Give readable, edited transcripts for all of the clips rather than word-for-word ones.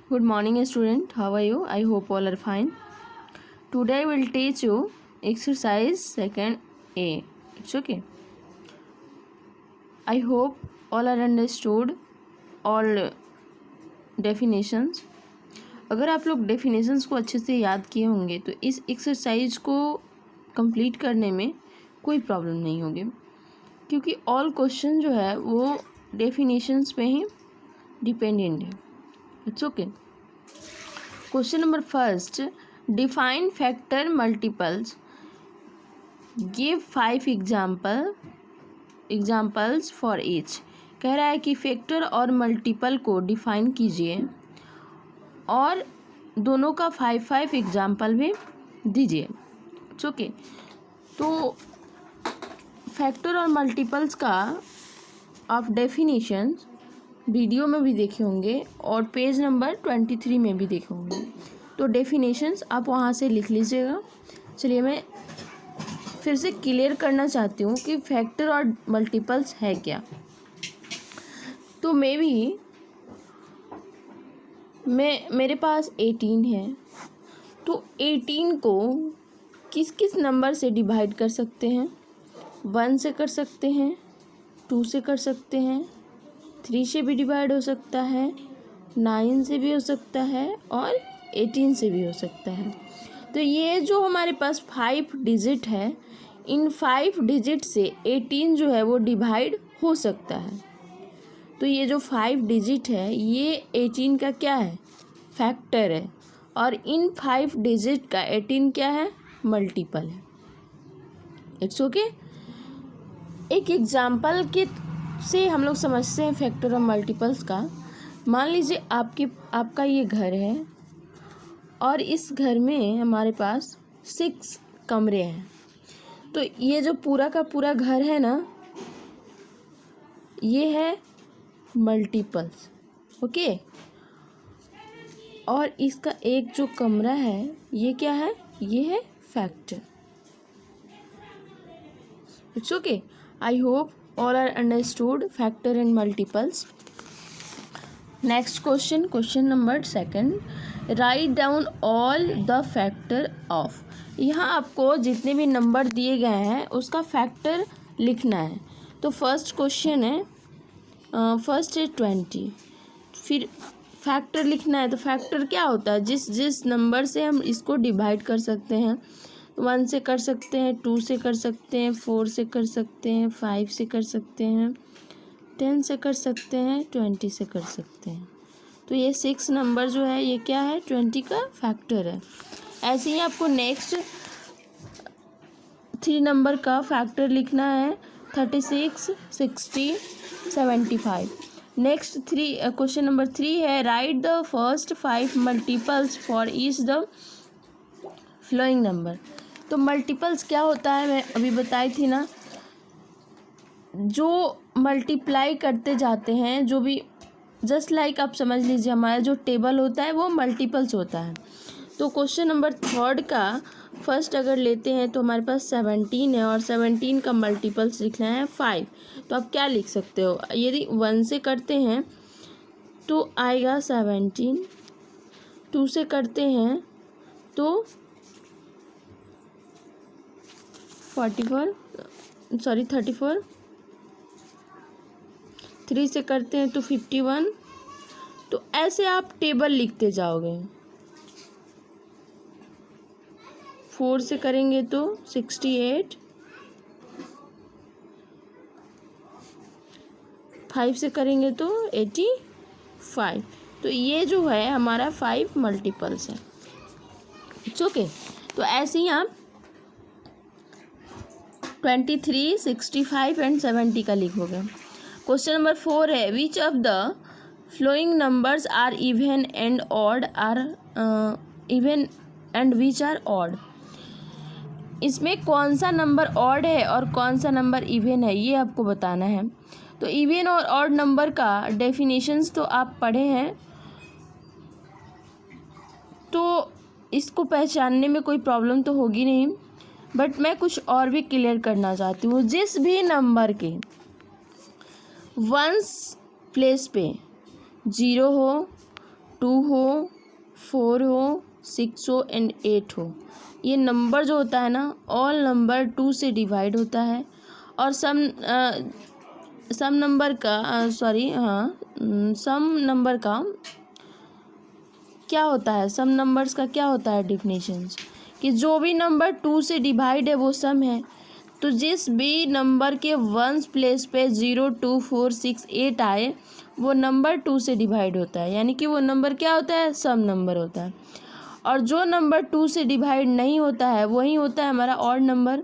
Good morning, student. How are you? I hope all are fine. Today I will teach you exercise second A. It's okay. I hope all are understood all definitions. अगर आप लोग definitions को अच्छे से याद किए होंगे तो इस एक्सरसाइज को कंप्लीट करने में कोई प्रॉब्लम नहीं होगी, क्योंकि ऑल क्वेश्चन जो है वो डेफिनेशंस पे ही डिपेंडेंट है. It's okay. Question number first, define factor multiples, give 5 examples for each. कह रहा है कि फैक्टर और मल्टीपल को डिफाइन कीजिए और दोनों का 5 एग्जाम्पल भी दीजिए. It's okay. तो फैक्टर और मल्टीपल्स का आप डेफिनेशंस वीडियो में भी देखे होंगे और पेज नंबर 23 में भी देखे होंगे. तो डेफिनेशंस आप वहाँ से लिख लीजिएगा. चलिए मैं फिर से क्लियर करना चाहती हूँ कि फैक्टर और मल्टीपल्स है क्या. तो मेरे पास 18 है, तो 18 को किस किस नंबर से डिवाइड कर सकते हैं. 1 से कर सकते हैं, 2 से कर सकते हैं, 3 से भी डिवाइड हो सकता है, 9 से भी हो सकता है और 18 से भी हो सकता है. तो ये जो हमारे पास 5 डिजिट है, इन 5 डिजिट से 18 जो है वो डिवाइड हो सकता है. तो ये जो 5 डिजिट है ये 18 का क्या है, फैक्टर है, और इन 5 डिजिट का 18 क्या है, मल्टीपल है. It's okay. एक एग्जाम्पल के से हम लोग समझते हैं फैक्टर और मल्टीपल्स का. मान लीजिए आपका ये घर है और इस घर में हमारे पास 6 कमरे हैं. तो ये जो पूरा का पूरा घर है ना, ये है मल्टीपल्स. ओके. और इसका एक जो कमरा है ये क्या है, ये है factor. It's okay. I hope all are understood factor and multiples. Next question number second, write down all the factor of. यहाँ आपको जितने भी नंबर दिए गए हैं उसका फैक्टर लिखना है. तो फर्स्ट क्वेश्चन है, फर्स्ट है 20, फिर फैक्टर लिखना है. तो फैक्टर क्या होता है, जिस नंबर से हम इसको डिवाइड कर सकते हैं. 1 से कर सकते हैं, 2 से कर सकते हैं, 4 से कर सकते हैं, 5 से कर सकते हैं, 10 से कर सकते हैं, 20 से कर सकते हैं. तो ये 6 नंबर जो है ये क्या है, 20 का फैक्टर है. ऐसे ही आपको नेक्स्ट 3 नंबर का फैक्टर लिखना है, 36, 60, 75. नेक्स्ट क्वेश्चन नंबर 3 है, right the first 5 multiples for each the flowing number. तो मल्टीपल्स क्या होता है मैं अभी बताई थी ना, जो मल्टीप्लाई करते जाते हैं, जो भी जस्ट लाइक आप समझ लीजिए हमारा जो टेबल होता है वो मल्टीपल्स होता है. तो क्वेश्चन नंबर 3 का फर्स्ट अगर लेते हैं तो हमारे पास 17 है और 17 का मल्टीपल्स लिखना है 5. तो आप क्या लिख सकते हो, यदि 1 से करते हैं तो आएगा 17, 2 से करते हैं तो 34, 3 से करते हैं तो 51. तो ऐसे आप टेबल लिखते जाओगे. 4 से करेंगे तो 68, 5 से करेंगे तो 85. तो ये जो है हमारा 5 मल्टीपल्स है. It's okay. तो ऐसे ही आप 23, 65 एंड 70 का लिखोगे. क्वेश्चन नंबर 4 है, which of the following numbers are even and odd, even and which are odd. इसमें कौन सा नंबर ऑड है और कौन सा नंबर इवन है ये आपको बताना है. तो इवन और ऑड नंबर का डेफिनेशंस तो आप पढ़े हैं, तो इसको पहचानने में कोई प्रॉब्लम तो होगी नहीं. बट मैं कुछ और भी क्लियर करना चाहती हूँ. जिस भी नंबर के 1s प्लेस पे 0 हो, 2 हो, 4 हो, 6 हो एंड 8 हो। ये नंबर जो होता है ना, ऑल नंबर 2 से डिवाइड होता है और सम नंबर का सम नंबर का क्या होता है, सम नंबर्स का क्या होता है डिफिनेशंस, कि जो भी नंबर 2 से डिवाइड है वो सम है। तो जिस भी नंबर के वंस प्लेस पे 0, 2, 4, 6, 8 आए वो नंबर 2 से डिवाइड होता है, यानी कि वो नंबर क्या होता है, सम नंबर होता है। और जो नंबर 2 से डिवाइड नहीं होता है वही होता है हमारा odd number.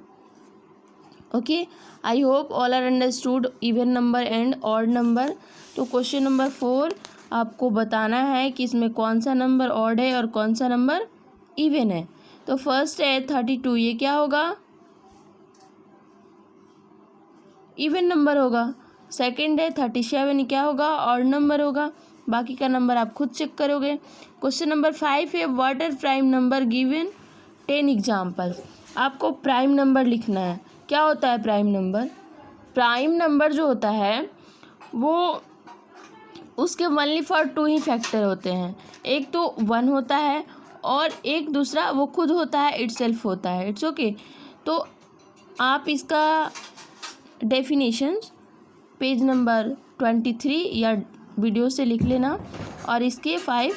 Okay, I hope all are understood even number and odd number. तो क्वेश्चन नंबर 4 आपको बताना है कि इसमें कौन सा नंबर ऑड है और कौन सा नंबर इवन है। तो फर्स्ट है 32, ये क्या होगा, इवन नंबर होगा। सेकंड है 37, क्या होगा, ऑड नंबर होगा। बाकी का नंबर आप खुद चेक करोगे। क्वेश्चन नंबर 5 है what are prime number given 10 example. आपको प्राइम नंबर लिखना है। क्या होता है प्राइम नंबर, प्राइम नंबर जो होता है वो उसके ओनली फॉर 2 ही फैक्टर होते हैं, एक तो 1 होता है और एक दूसरा वो खुद होता है, इटसेल्फ होता है। It's okay. तो आप इसका डेफिनेशन पेज नंबर 23 या वीडियो से लिख लेना और इसके 10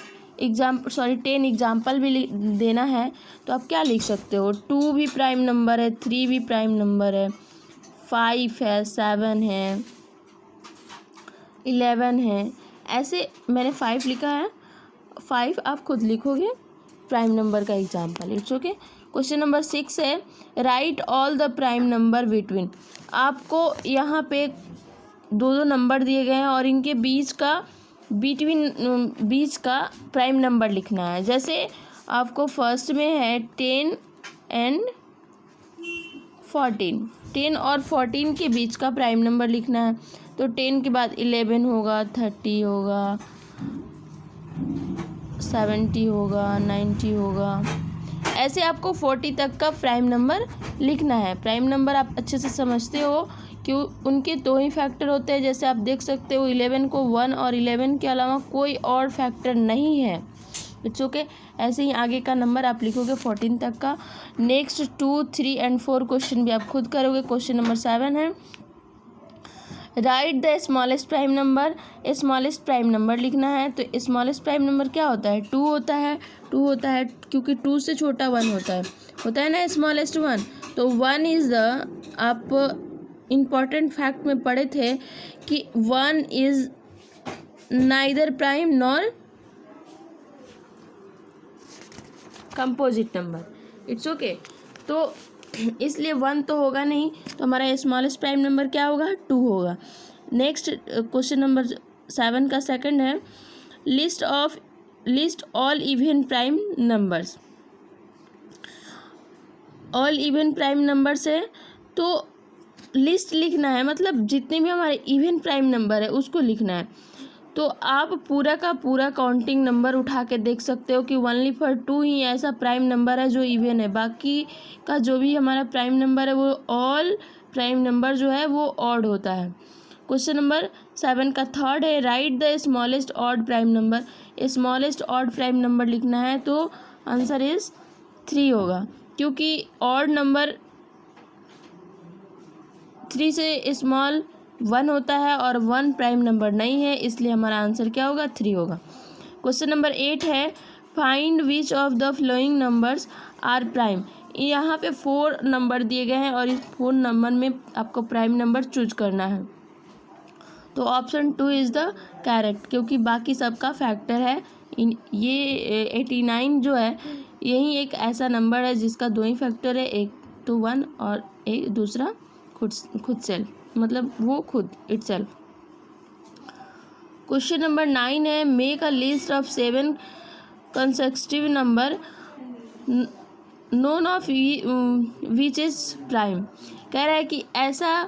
एग्जाम्पल भी देना है। तो आप क्या लिख सकते हो, 2 भी प्राइम नंबर है, 3 भी प्राइम नंबर है, 5 है, 7 है, 11 है। ऐसे मैंने 5 लिखा है, 5 आप खुद लिखोगे प्राइम नंबर का example. It's okay. Question number 6 है right all the prime number between. आपको यहाँ पे 2 नंबर दिए गए हैं और इनके बीच का प्राइम नंबर लिखना है। जैसे आपको फर्स्ट में है 10 एंड 14, 10 और 14 के बीच का प्राइम नंबर लिखना है। तो 10 के बाद 11 होगा, 30 होगा, 70 होगा, 90 होगा, ऐसे आपको 40 तक का प्राइम नंबर लिखना है। प्राइम नंबर आप अच्छे से समझते हो कि उनके 2 ही फैक्टर होते हैं। जैसे आप देख सकते हो 11 को 1 और 11 के अलावा कोई और फैक्टर नहीं है। It's okay. ऐसे ही आगे का नंबर आप लिखोगे 14 तक का। नेक्स्ट 2, 3 एंड 4 क्वेश्चन भी आप खुद करोगे। क्वेश्चन नंबर 7 है right the smallest prime number. Smallest prime number लिखना है। तो स्मॉलेस्ट प्राइम नंबर क्या होता है, 2 होता है। 2 होता है क्योंकि 2 से छोटा 1 होता है ना स्मॉलेस्ट 1। तो 1 इज़ द, आप इम्पॉर्टेंट फैक्ट में पढ़े थे कि 1 is neither prime nor composite number. It's okay. तो इसलिए 1 तो होगा नहीं, तो हमारा स्मॉलेस्ट प्राइम नंबर क्या होगा, 2 होगा। नेक्स्ट क्वेश्चन नंबर 7 का सेकंड है list all even prime numbers. All even prime numbers है तो लिस्ट लिखना है, मतलब जितने भी हमारे इवन प्राइम नंबर है उसको लिखना है। तो आप पूरा का पूरा काउंटिंग नंबर उठा के देख सकते हो कि ओनली फॉर 2 ही ऐसा प्राइम नंबर है जो इवन है। बाकी का जो भी हमारा प्राइम नंबर है वो ऑल प्राइम नंबर जो है वो ऑड होता है। क्वेश्चन नंबर 7 का थर्ड है right the smallest odd prime number. Smallest odd prime number लिखना है तो आंसर इज 3 होगा, क्योंकि ऑड नंबर 3 से स्मॉल 1 होता है और 1 प्राइम नंबर नहीं है, इसलिए हमारा आंसर क्या होगा, 3 होगा। क्वेश्चन नंबर 8 है find which of the following numbers are prime. यहाँ पे 4 नंबर दिए गए हैं और इस 4 नंबर में आपको प्राइम नंबर चूज करना है। तो ऑप्शन 2 इज़ द करेक्ट, क्योंकि बाकी सबका फैक्टर है। ये 89 जो है यही एक ऐसा नंबर है जिसका 2 ही फैक्टर है, एक तो 1 और एक दूसरा खुद सेल्फ, मतलब वो खुद इटसेल्फ। क्वेश्चन नंबर 9 है make a list of 7 consecutive number known of which is prime. कह रहा है कि ऐसा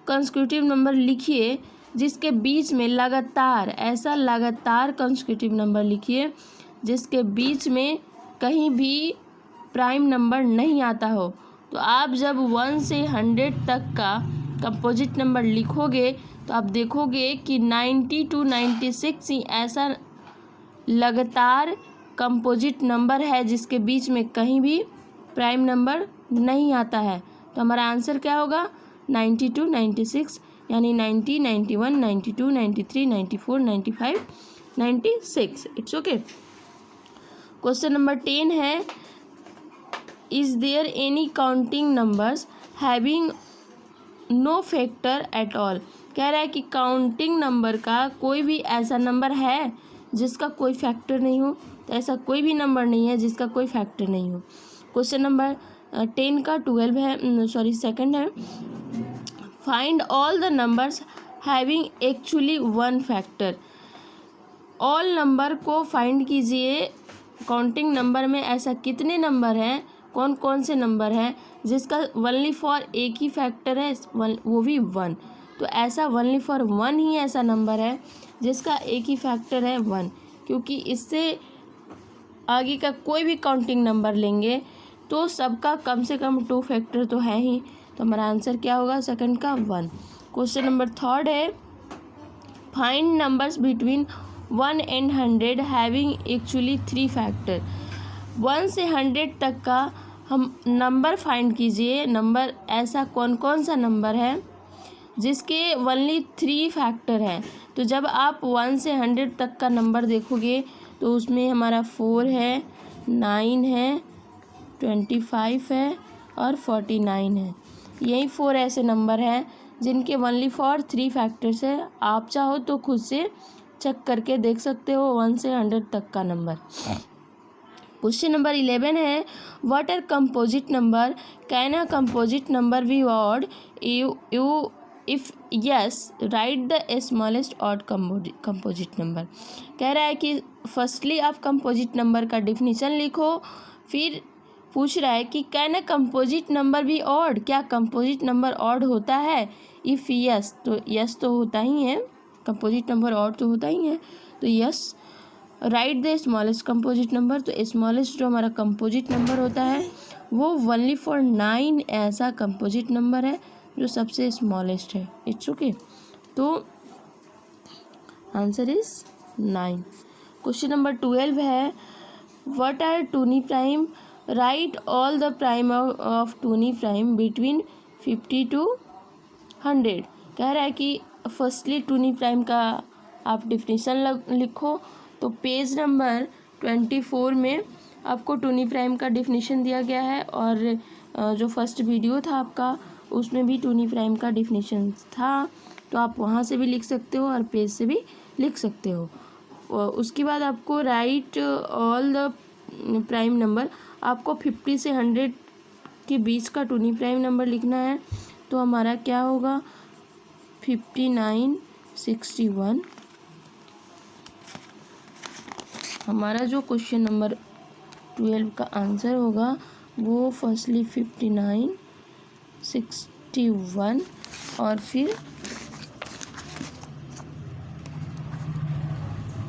कंसेक्यूटिव नंबर लिखिए जिसके बीच में लगातार कंसेक्यूटिव नंबर लिखिए जिसके बीच में कहीं भी प्राइम नंबर नहीं आता हो। तो आप जब 1 से 100 तक का कंपोजिट नंबर लिखोगे तो आप देखोगे कि 90 to 96 ही ऐसा लगातार कंपोजिट नंबर है जिसके बीच में कहीं भी प्राइम नंबर नहीं आता है। तो हमारा आंसर क्या होगा 92, 96, यानी 90, 91, 92, 93, 94, 95, 96। It's okay. क्वेश्चन नंबर 10 है, is there any counting numbers having no factor at all. कह रहा है कि काउंटिंग नंबर का कोई भी ऐसा नंबर है जिसका कोई फैक्टर नहीं हो। तो ऐसा कोई भी नंबर नहीं है जिसका कोई फैक्टर नहीं हो। क्वेश्चन नंबर 10 का 12 है, सॉरी सेकंड है, find all the numbers having actually one factor. All number को फाइंड कीजिए। काउंटिंग नंबर में ऐसा कितने नंबर हैं, कौन कौन से नंबर हैं जिसका ओनली फॉर एक ही फैक्टर है, वो भी 1। तो ऐसा ओनली फॉर 1 ही ऐसा नंबर है जिसका एक ही फैक्टर है 1, क्योंकि इससे आगे का कोई भी काउंटिंग नंबर लेंगे तो सबका कम से कम 2 फैक्टर तो है ही। तो हमारा आंसर क्या होगा सेकंड का 1। क्वेश्चन नंबर 3 है, find numbers between 1 and 100 having actually 3 factor. 1 से 100 तक का हम नंबर फाइंड कीजिए। नंबर ऐसा कौन कौन सा नंबर है जिसके ओनली 3 फैक्टर हैं। तो जब आप 1 से 100 तक का नंबर देखोगे तो उसमें हमारा 4 है, 9 है, 25 है और 49 है। यही 4 ऐसे नंबर हैं जिनके ओनली फॉर 3 फैक्टर्स है। आप चाहो तो खुद से चेक करके देख सकते हो 1 से 100 तक का नंबर। क्वेश्चन नंबर 11 है, what are composite number, can a composite number be odd, you if yes write the smallest odd composite number. कह रहा है कि फर्स्टली आप कंपोजिट नंबर का डिफिनीशन लिखो, फिर पूछ रहा है कि can a composite number be odd, क्या कंपोजिट नंबर ऑड होता है। इफ़ यस, तो यस तो होता ही है, कंपोजिट नंबर ऑड तो होता ही है। तो yes write the smallest composite number. तो स्मॉलेस्ट जो हमारा कंपोजिट नंबर होता है वो ओनली फॉर 9 ऐसा कंपोजिट नंबर है जो सबसे स्मॉलेस्ट है। It's okay. तो आंसर इज 9। क्वेश्चन नंबर 12 है, what are twin prime, right all the prime of twin prime between 50 to 100। कह रहा है कि फर्स्टली टूनी प्राइम का आप डिफिनीशन लिखो। तो पेज नंबर 24 में आपको टूनी प्राइम का डिफिनीशन दिया गया है, और जो फर्स्ट वीडियो था आपका उसमें भी टूनी प्राइम का डिफिनीशन था। तो आप वहाँ से भी लिख सकते हो और पेज से भी लिख सकते हो। उसके बाद आपको right all the prime number, आपको 50 से 100 के बीच का टूनी प्राइम नंबर लिखना है। तो हमारा क्या होगा 59, 61। हमारा जो क्वेश्चन नंबर 12 का आंसर होगा वो फर्स्टली 59, 61 और फिर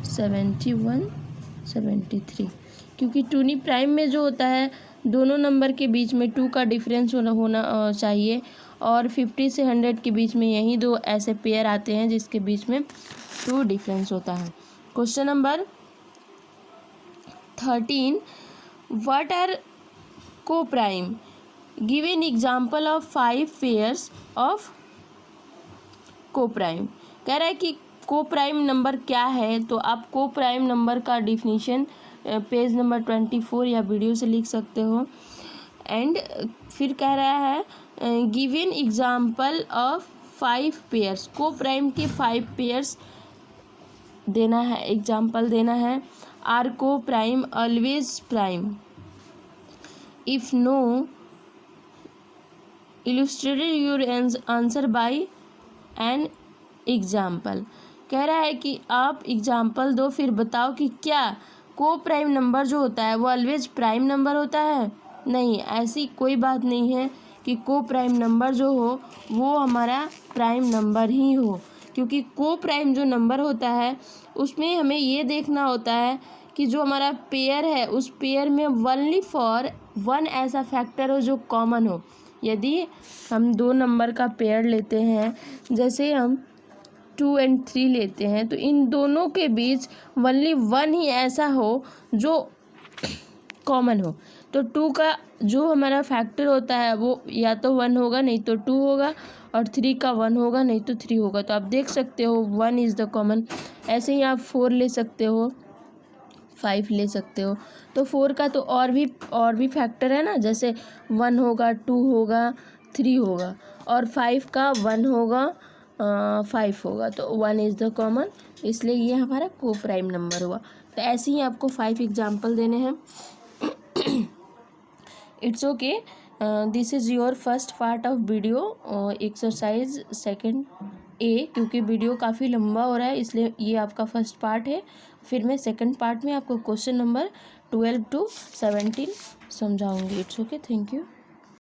71, 73। क्योंकि टूनी प्राइम में जो होता है दोनों नंबर के बीच में 2 का डिफरेंस होना चाहिए, और 50 से 100 के बीच में यही 2 ऐसे पेयर आते हैं जिसके बीच में 2 डिफरेंस होता है। क्वेश्चन नंबर 13, व्हाट आर को prime, give an example of 5 pairs of को प्राइम। कह रहा है कि को प्राइम नंबर क्या है। तो आप को प्राइम नंबर का डिफिनीशन पेज नंबर 24 या वीडियो से लिख सकते हो। एंड फिर कह रहा है give an example of 5 pairs, को प्राइम के 5 पेयर्स देना है, एग्जाम्पल देना है। Are coprime always prime, if no illustrated your answer by an example. कह रहा है कि आप एग्जाम्पल दो, फिर बताओ कि क्या को प्राइम नंबर जो होता है वो ऑलवेज प्राइम नंबर होता है। नहीं, ऐसी कोई बात नहीं है कि को प्राइम नंबर जो हो वो हमारा प्राइम नंबर ही हो, क्योंकि को प्राइम जो नंबर होता है उसमें हमें ये देखना होता है कि जो हमारा पेयर है उस पेयर में ओनली फॉर 1 ऐसा फैक्टर हो जो कॉमन हो। यदि हम 2 नंबर का पेयर लेते हैं, जैसे हम 2 एंड 3 लेते हैं तो इन दोनों के बीच ओनली 1 ही ऐसा हो जो कॉमन हो। तो 2 का जो हमारा फैक्टर होता है वो या तो 1 होगा नहीं तो 2 होगा, और 3 का 1 होगा नहीं तो 3 होगा। तो आप देख सकते हो 1 इज़ द कॉमन। ऐसे ही आप 4 ले सकते हो, 5 ले सकते हो। तो 4 का तो और भी फैक्टर है ना, जैसे 1 होगा, 2 होगा, 3 होगा, और 5 का 1 होगा, 5 होगा। तो 1 इज़ द कॉमन, इसलिए ये हमारा को प्राइम नंबर हुआ। तो ऐसे ही आपको 5 एग्जाम्पल देने हैं। It's okay, this is your first part of video exercise second ए, क्योंकि वीडियो काफ़ी लंबा हो रहा है इसलिए ये आपका फर्स्ट पार्ट है। फिर मैं सेकंड पार्ट में आपको क्वेश्चन नंबर 12 to 17 समझाऊंगी। It's okay, thank you.